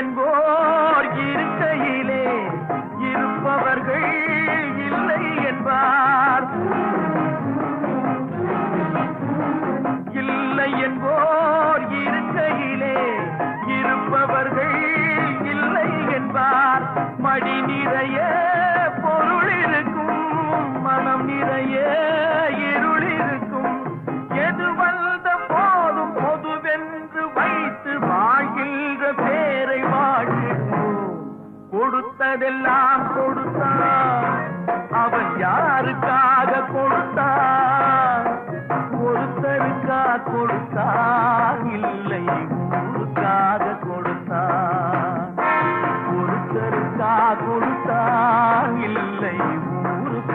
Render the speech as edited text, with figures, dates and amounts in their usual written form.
என்போர் இருக்கையிலே இருப்பவர்கள் இல்லை என்பார். இல்லை என்போர் இருக்கையிலே இருப்பவர்கள் இல்லை என்பார். மடி நிறைய பொருள் இருக்கும், மனம் நிறைய இருள் இருக்கும். எது வந்த போதும் பொதுவென்று வைத்து வாழ்கின்ற பேரை வாழ்கிறோம். கொடுத்ததெல்லாம் கொடுத்தான் அவன் யாருக்கா